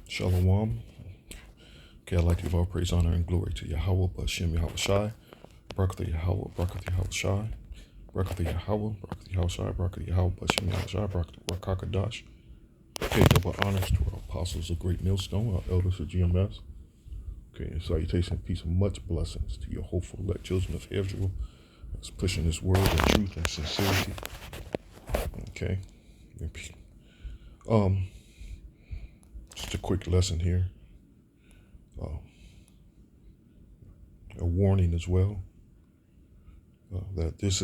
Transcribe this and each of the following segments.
Shalom. Okay, I'd like to give all praise, honor, and glory to Yahweh, Bashem Yahweh Shai, Barakatha Yahweh, Barakatha Yahweh Shai, Barakatha Yahweh, Barakatha Yahweh Shai, Barakatha Yahweh, Bashem Yahweh Shai, Barakatha Rakakadash. Okay, double honors to our apostles of Great Millstone, our elders of GMS. Okay, and salutation, peace, and much blessings to your hopeful elect children of Israel that's pushing this word in truth and sincerity. Okay, um, just a quick lesson here. A warning as well that this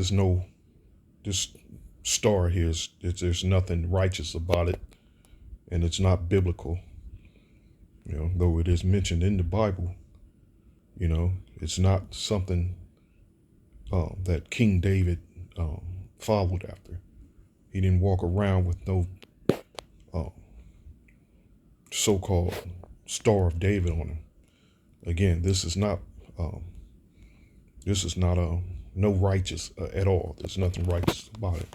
star here there's nothing righteous about it, and it's not biblical. Though it is mentioned in the Bible, it's not something that King David followed after. He didn't walk around with no so-called Star of David on him. Again, this is not no righteous at all. There's nothing righteous about it.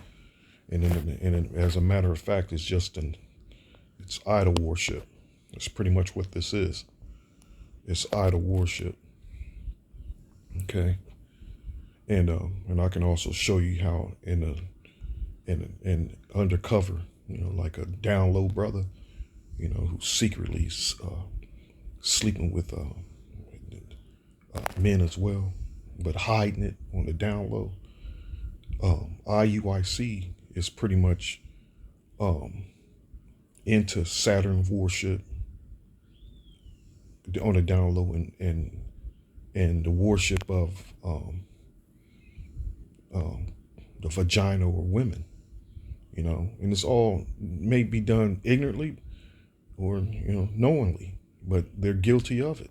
And as a matter of fact, it's idol worship. That's pretty much what this is. It's idol worship. Okay. And I can also show you how in undercover, like a down low brother, who's secretly sleeping with men as well, but hiding it on the down low. IUIC is pretty much into Saturn worship on the down low, and the worship of the vagina or women, and it's all may be done ignorantly or knowingly, but they're guilty of it.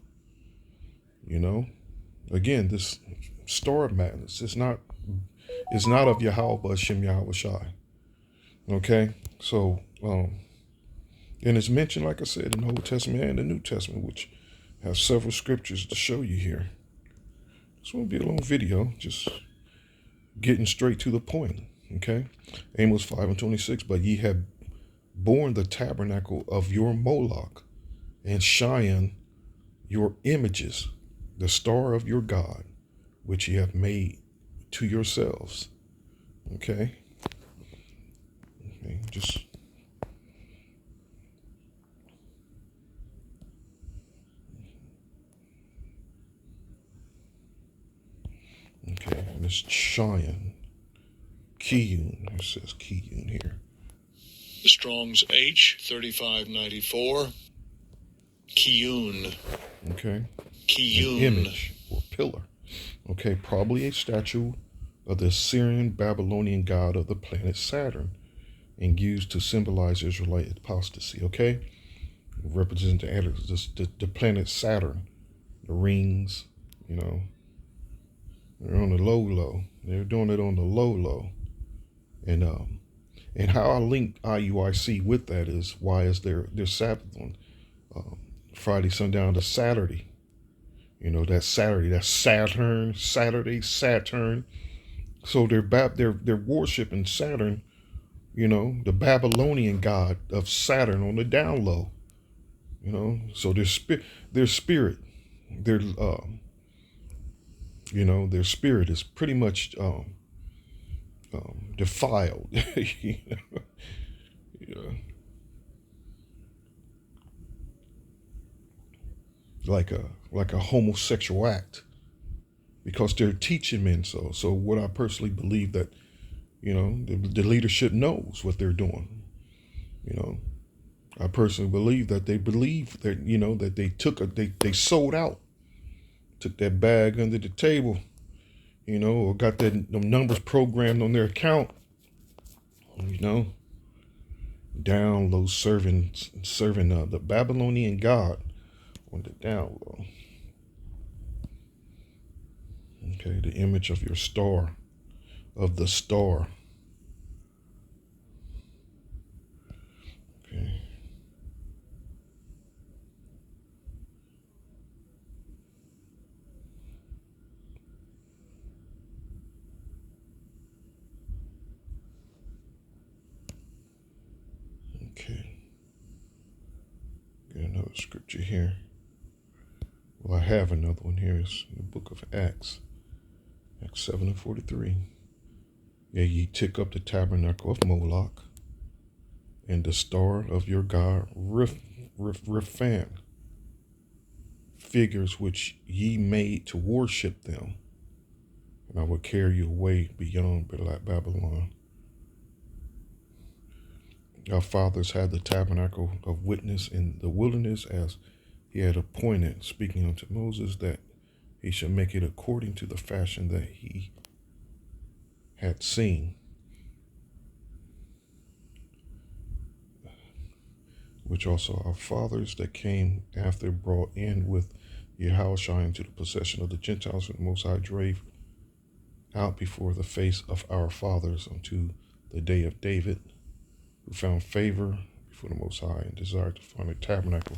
Again, this Star of Madness is not of Yahweh Bashem Yahweh Shai. Okay, so and it's mentioned, like I said, in the Old Testament and the New Testament, which have several scriptures to show you here. This won't be a long video, just getting straight to the point. Okay, Amos 5:26. But ye have borne the tabernacle of your Moloch, and Cheyenne your images, the star of your God, which ye have made to yourselves. Okay, just okay. And it's Cheyenne. Kiyun. It says Kiyun here. Strong's H3594. Kiyun. Okay. Kiyun. An image or pillar. Okay, probably a statue of the Assyrian Babylonian god of the planet Saturn, and used to symbolize Israelite apostasy. Okay, represent the planet Saturn, the rings. They're on the low. They're doing it on the low, and how I link IUIC with that is why is their Sabbath on Friday sundown to Saturday. That Saturday, that's Saturn. So they're worshiping Saturn, the Babylonian god of Saturn on the down low. So their spirit, their their spirit is pretty much defiled. Like a homosexual act, because they're teaching men so. So what I personally believe that, the leadership knows what they're doing. I personally believe that they believe that, that they sold out, took that bag under the table, or got them numbers programmed on their account, down low, serving the Babylonian god on the down low. Okay, the image of your star, of the star. Okay. Okay. scripture here. Well, I have another one here. It's in the book of Acts. Acts 7:43. Yeah, ye took up the tabernacle of Moloch and the star of your god Rephan, figures which ye made to worship them, and I will carry you away beyond Babylon. Our fathers had the tabernacle of witness in the wilderness, as he had appointed, speaking unto Moses, that he should make it according to the fashion that he had seen, which also our fathers that came after brought in with Yahushua into the possession of the Gentiles, and the Most High drave out before the face of our fathers unto the day of David, who found favor before the Most High and desired to find a tabernacle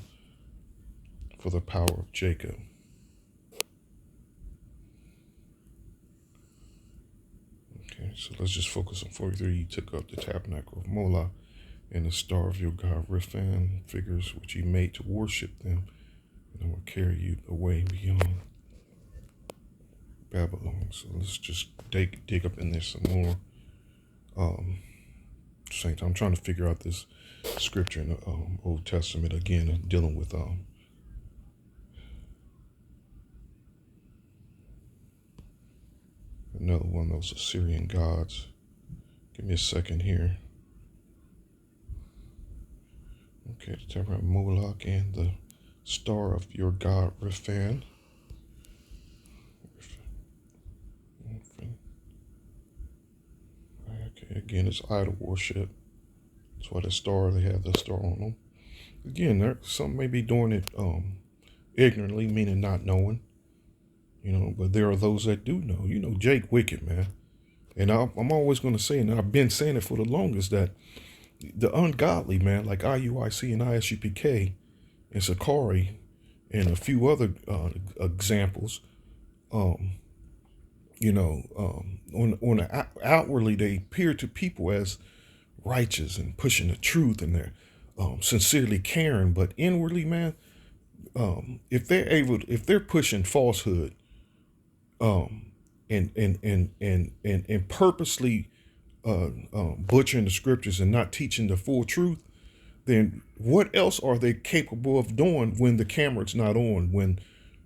for the power of Jacob. Okay, so let's just focus on 43. You took up the tabernacle of Moloch and the star of your god Rephan, figures which he made to worship them, and I will carry you away beyond Babylon. So let's just dig up in there some more. Same time, I'm trying to figure out this scripture in the Old Testament again, dealing with another one of those Assyrian gods. Give me a second here. Okay, the tabernacle of Moloch and the star of your god Rephan. Okay, again, it's idol worship. That's why the star, they have the star on them. Again, some may be doing it ignorantly, meaning not knowing. But there are those that do know. Jake Wicked, man. And I'm always going to say, and I've been saying it for the longest, that the ungodly, man, like IUIC and ISUPK and Sakari and a few other examples, outwardly they appear to people as righteous and pushing the truth, and they're sincerely caring, but inwardly, man, if they're pushing falsehood, and purposely butchering the scriptures and not teaching the full truth, then what else are they capable of doing when the camera's not on, when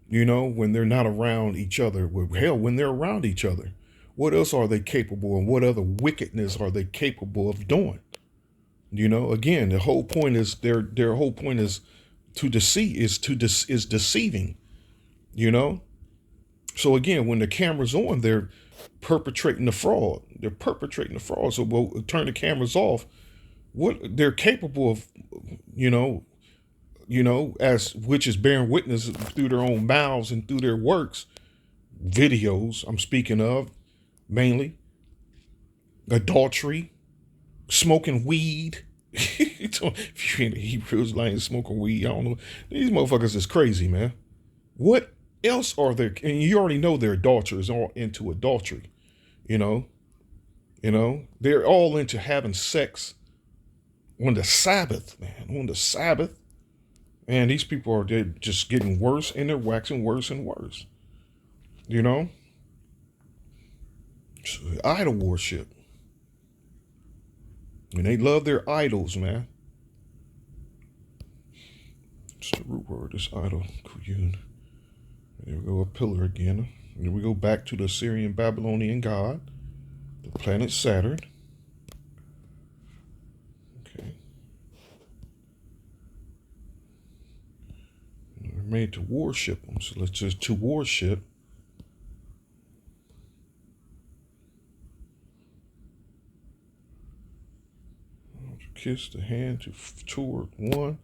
they're not around each other? Hell, when they're around each other, what else are they capable, and what other wickedness are they capable of doing? Again, the whole point is their whole point is to deceive, is deceiving, So again, when the camera's on, they're perpetrating the fraud. So we'll turn the cameras off. What they're capable of, as which is bearing witness through their own mouths and through their works, videos I'm speaking of, mainly adultery, smoking weed. If you're in the Hebrews line smoking weed, I don't know. These motherfuckers is crazy, man. What else are there? And you already know they're adulterers, all into adultery. They're all into having sex on the Sabbath, man. On the Sabbath. And these people they're just getting worse, and they're waxing worse and worse. So, idol worship. And they love their idols, man. It's the root word, this idol, kuyun. There we go, a pillar again. And then we go back to the Assyrian Babylonian god, the planet Saturn. Okay. And they're made to worship them. So let's just to worship. Kiss the hand toward one,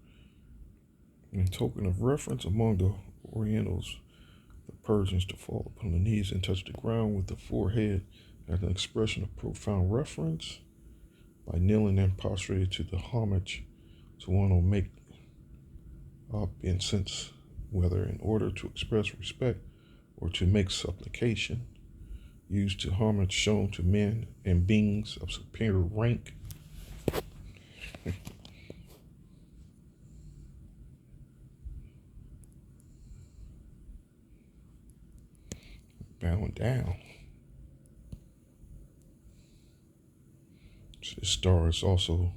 in token of reference among the Orientals, the Persians, to fall upon the knees and touch the ground with the forehead as an expression of profound reverence. By kneeling and prostrated to the homage to one who make up incense, whether in order to express respect or to make supplication, used to homage shown to men and beings of superior rank. going down. So this star is also,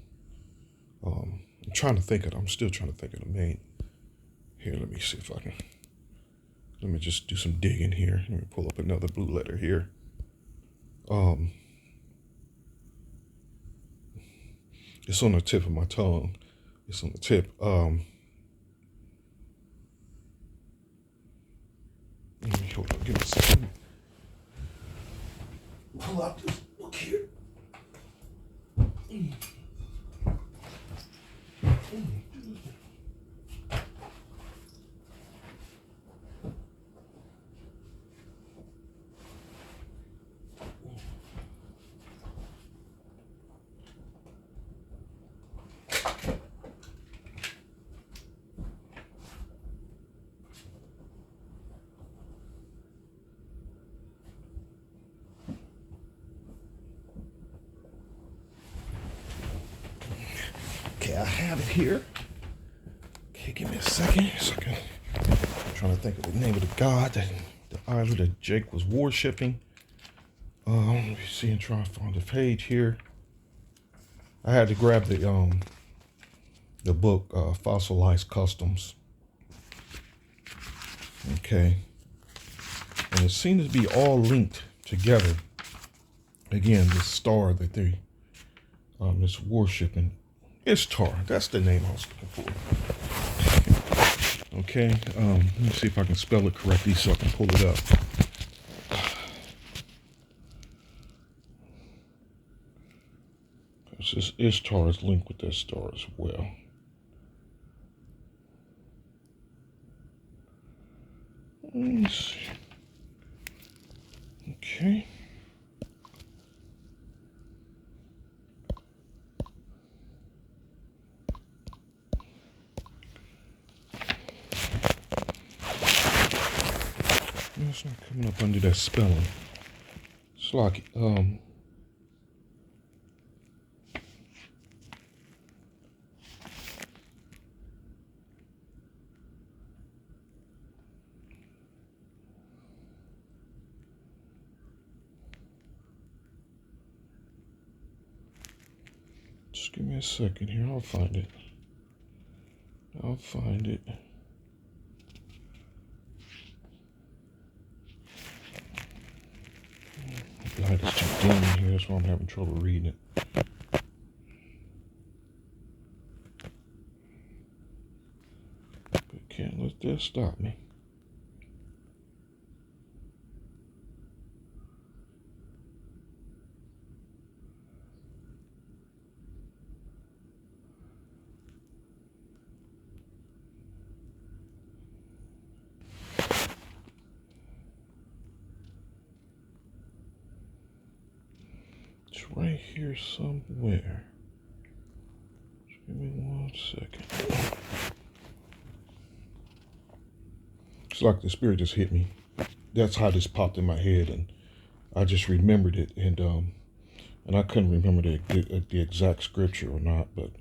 I'm still trying to think of the main. Here, let me see if I can, let me just do some digging here. Let me pull up another blue letter here. It's on the tip of my tongue. It's on the tip. Let me hold on. Give me a second. Pull out this book here. Okay, I have it here. Okay, give me a second. I'm trying to think of the name of the god that the island that Jake was worshipping. Let me see and try to find the page here. I had to grab the book Fossilized Customs. Okay, and it seems to be all linked together. Again, this star that they is worshiping. Ishtar, that's the name I was looking for. Okay, let me see if I can spell it correctly so I can pull it up. Because this Ishtar is linked with that star as well. Let me see. Okay. It's not coming up under that spelling. It's like, just give me a second here. I'll find it. The light is too dim in here, that's why I'm having trouble reading it. But can't let that stop me. It's right here somewhere. Just give me 1 second. It's like the spirit just hit me. That's how this popped in my head, and I just remembered it, and I couldn't remember the exact scripture or not, but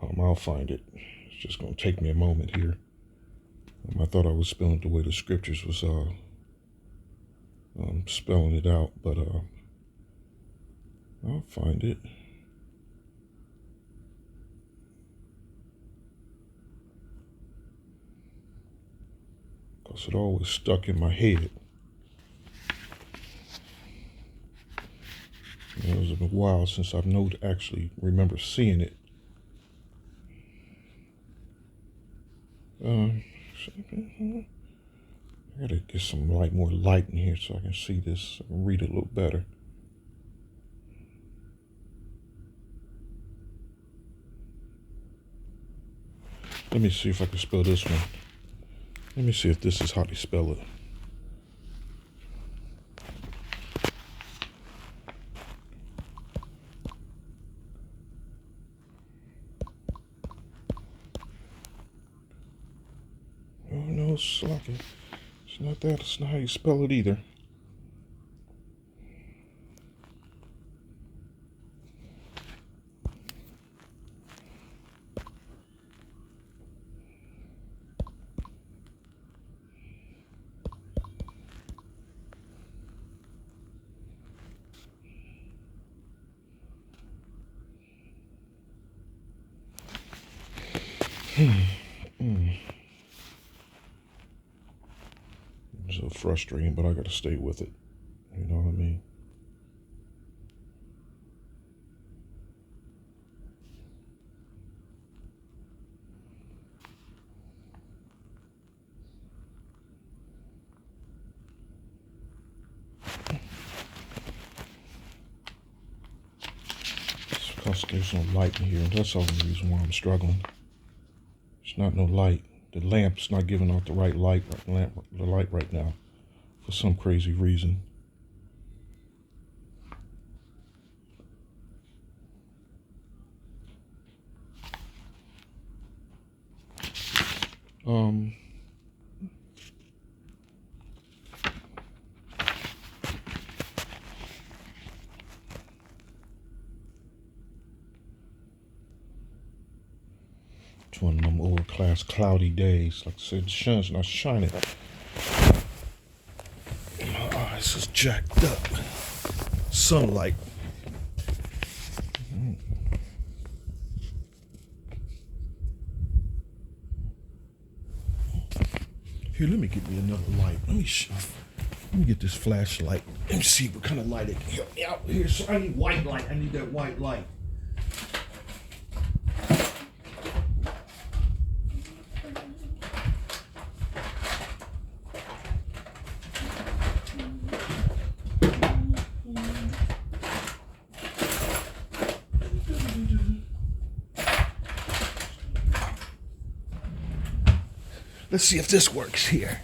I'll find it. It's just gonna take me a moment here. I thought I was spelling it the way the scriptures was spelling it out, but I'll find it. Because it always stuck in my head. It was a while since I've actually remember seeing it. I gotta get some more light in here so I can see this and read it a little better. Let me see if I can spell this one. Let me see if this is how they spell it. Oh no, it's sloppy. It's not that. It's not how you spell it either. So frustrating, but I got to stay with it. You know what I mean? It's because there's no light in here. That's all the reason why I'm struggling. There's not no light. The lamp's not giving out the right light, the light right now, for some crazy reason. Um, it's one of them overcast cloudy days. Like I said, the sun's not shining. My eyes is jacked up. Sunlight. Here, let me get me another light. Let me get this flashlight. Let me see what kind of light it can help me out here. So I need white light. I need that white light. Let's see if this works here.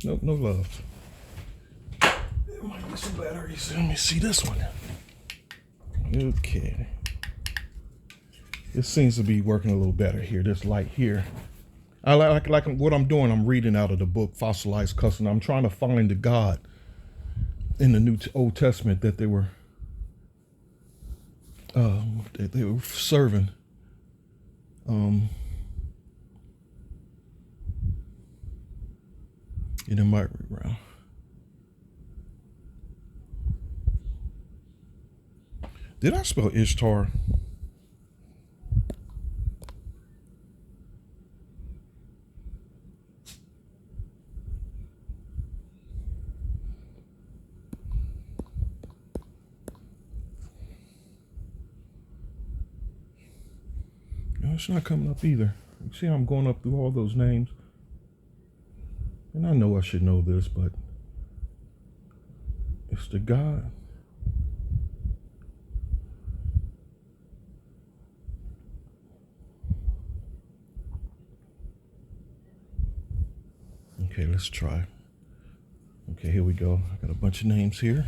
Nope, no love. There might be some batteries. Let me see this one. Okay. This seems to be working a little better here. This light here. I like what I'm doing. I'm reading out of the book Fossilized Custom. I'm trying to find the God in the Old Testament that they were serving. In the migrant round. Did I spell Ishtar? No, it's not coming up either. You see, I'm going up through all those names. And I know I should know this, but it's the God. Okay, let's try. Okay, here we go. I got a bunch of names here.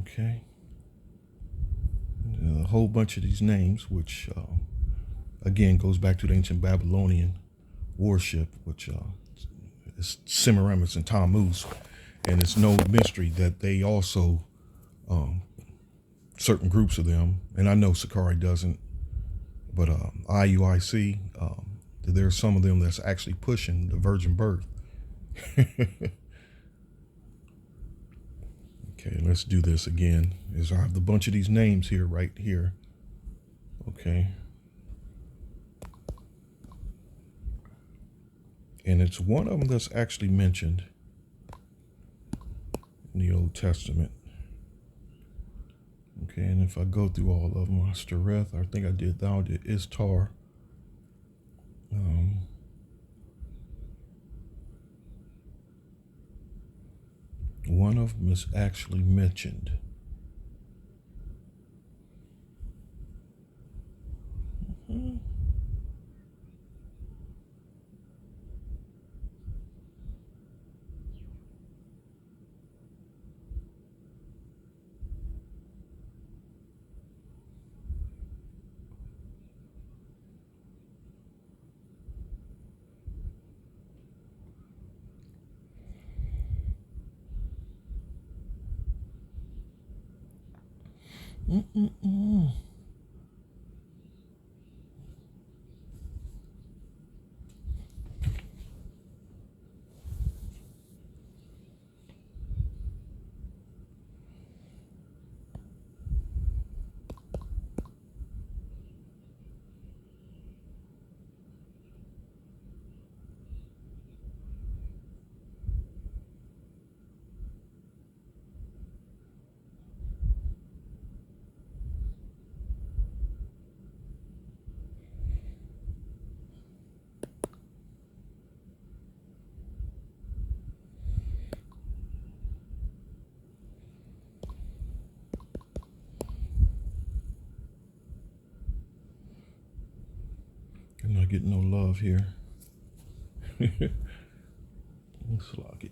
Okay. And a whole bunch of these names, which again goes back to the ancient Babylonian worship, which is Semiramis and Tammuz. And it's no mystery that they also, certain groups of them, and I know Sakari doesn't, but IUIC, there's some of them that's actually pushing the virgin birth. Okay, let's do this again. I have the bunch of these names here, right here. Okay. And it's one of them that's actually mentioned in the Old Testament. Okay, and if I go through all of them, Ashtoreth, I think I did Ishtar. One of them is actually mentioned. getting no love here. It's lucky.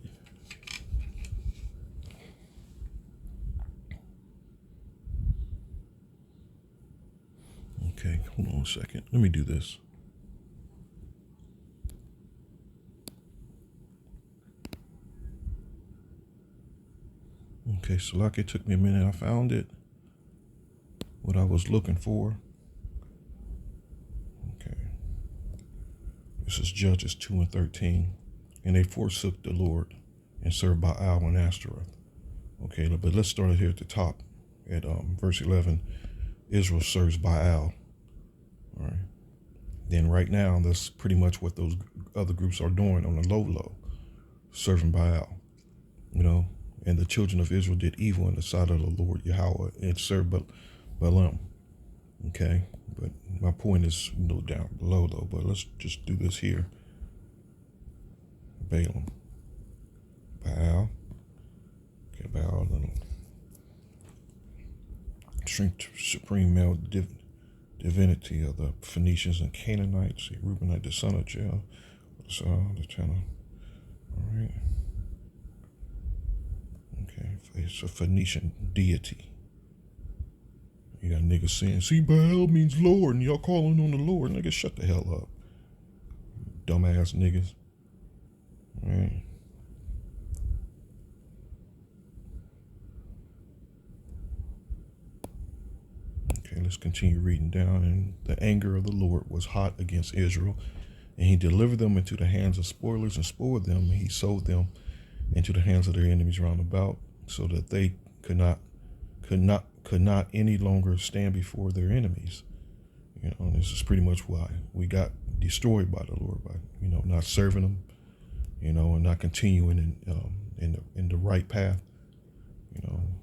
Okay, hold on a second. Let me do this. Okay, Salaki, it took me a minute. I found it. What I was looking for. Okay. This is Judges 2:13. And they forsook the Lord and served Baal and Ashtaroth. Okay, but let's start it here at the top at verse 11. Israel serves Baal. All right. Then right now, that's pretty much what those other groups are doing on the low, serving Baal. You know, and the children of Israel did evil in the sight of the Lord Yahweh and served Balaam. Okay, but my point is down below though. But let's just do this here. Balaam, Baal. Okay, Baal, supreme male divinity of the Phoenicians and Canaanites. Reubenite, the son of Jael, the tenor. All right. Okay, it's a Phoenician deity. You got niggas saying, see, Baal means Lord, and y'all calling on the Lord. Niggas, shut the hell up. Dumbass niggas. All right. Okay, let's continue reading down. And the anger of the Lord was hot against Israel, and he delivered them into the hands of spoilers and spoiled them, and he sold them into the hands of their enemies round about, so that they could not any longer stand before their enemies. You know, and this is pretty much why we got destroyed by the Lord, by not serving Him, and not continuing in the right path. And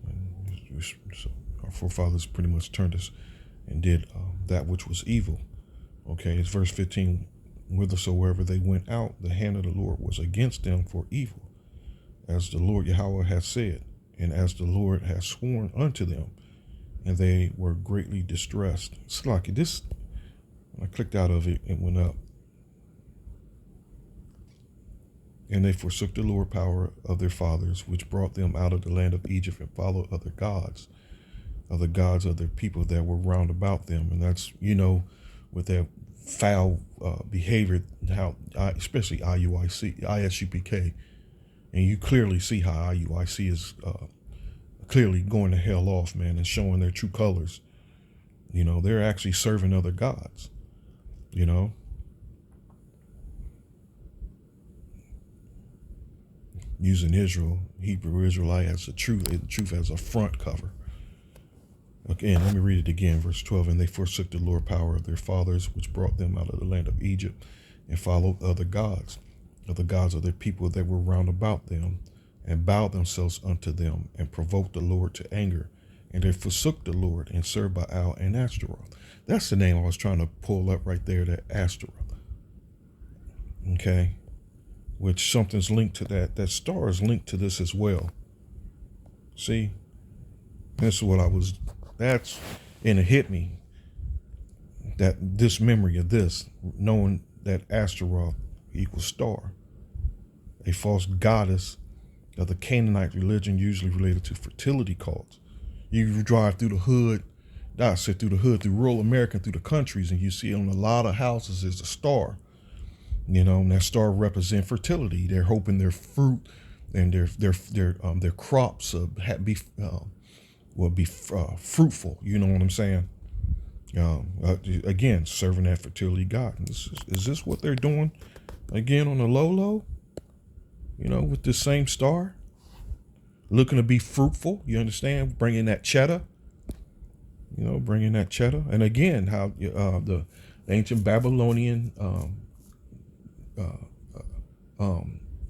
so our forefathers pretty much turned us and did that which was evil. Okay, it's verse 15. Whithersoever they went out, the hand of the Lord was against them for evil, as the Lord Yahweh has said, and as the Lord has sworn unto them, and they were greatly distressed. It's like this, when I clicked out of it, it went up. And they forsook the Lord power of their fathers, which brought them out of the land of Egypt, and followed other gods of their people that were round about them. And that's, with that foul behavior, how especially ISUPK, and you clearly see how IUIC is clearly going to hell off, man, and showing their true colors. They're actually serving other gods, using Israel, Hebrew Israelite as the truth as a front cover. Again, let me read it again, verse 12. And they forsook the Lord power of their fathers, which brought them out of the land of Egypt, and followed other gods of their people that were round about them, and bowed themselves unto them, and provoked the Lord to anger. And they forsook the Lord, and served Baal and Ashtaroth. That's the name I was trying to pull up right there, that Ashtaroth. Okay? Which something's linked to that. That star is linked to this as well. See? That's and it hit me, that this memory of this, knowing that Ashtaroth equals star, a false goddess of the Canaanite religion, usually related to fertility cults. You drive through the hood, through rural America, through the countries, and you see on a lot of houses is a star. And that star represents fertility. They're hoping their fruit and their crops will be fruitful. You know what I'm saying? Again, serving that fertility god. Is this what they're doing? Again, on the low, with the same star, looking to be fruitful. You understand? Bringing that cheddar. And again, how the ancient Babylonian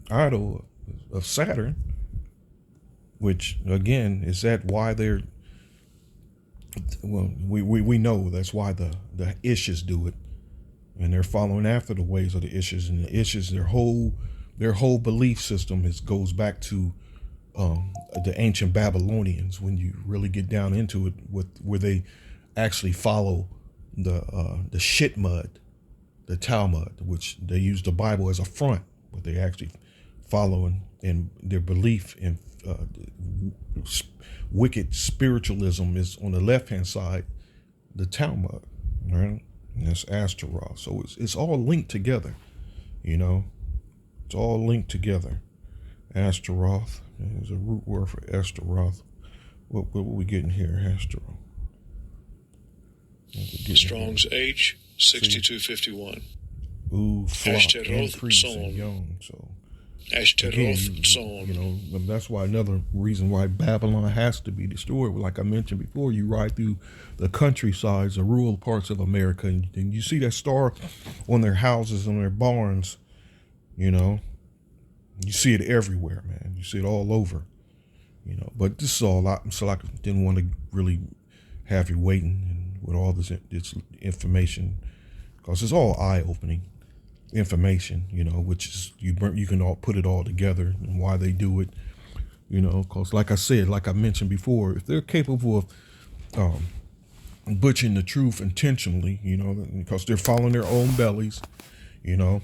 idol of Saturn, which again is that why they're, well, we know that's why the Ishes do it, and they're following after the ways of the Ishes, and the Ishes, their whole belief system goes back to the ancient Babylonians. When you really get down into it, where they actually follow the shit mud. the Talmud, which they use the Bible as a front, but they actually follow in their belief in wicked spiritualism is on the left hand side, the Talmud, right? And that's Ashtaroth. So it's all linked together, you know. It's all linked together. Ashtaroth is a root word for Ashtaroth. What are we getting here? Ashtaroth. Strong's H 6251. Ooh, flock, Ashtaroth increase, and song. young. So Ashtaroth again, song. you know, that's why another reason why Babylon has to be destroyed. Like I mentioned before, you ride through the countrysides, the rural parts of America, and you see that star on their houses, on their barns. You know, you see it everywhere, man. You see it all over. You know, but this is all I didn't want to really have you waiting and with all this information, because it's all eye-opening information, you know, which is you can all put it all together and why they do it, you know, because like I said, like I mentioned before, if they're capable of butchering the truth intentionally, you know, because they're following their own bellies, you know,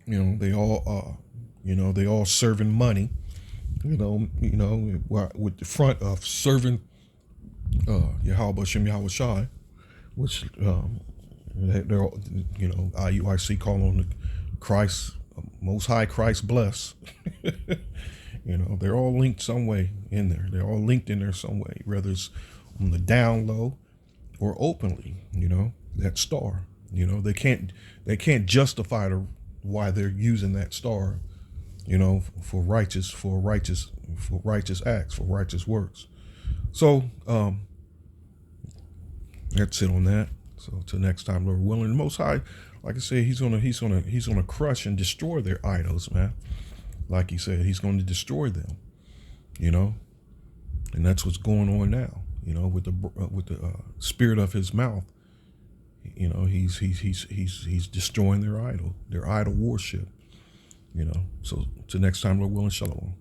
they all they all serving money, you know, with the front of serving Yahweh Shem Yahweh Shai, which they're all, you know, IUIC call on the Christ, Most High Christ bless. You know, they're all linked some way in there. They're all linked in there some way, whether it's on the down low or openly. You know, that star. You know, they can't justify why they're using that star. You know, for righteous acts, for righteous works. So that's it on that. So till next time, Lord willing, the Most High, like I said, he's gonna crush and destroy their idols, man. Like he said, he's going to destroy them. You know, and that's what's going on now. You know, with the spirit of his mouth. You know, he's destroying their idol worship. You know, so till next time, Lord willing, shalom.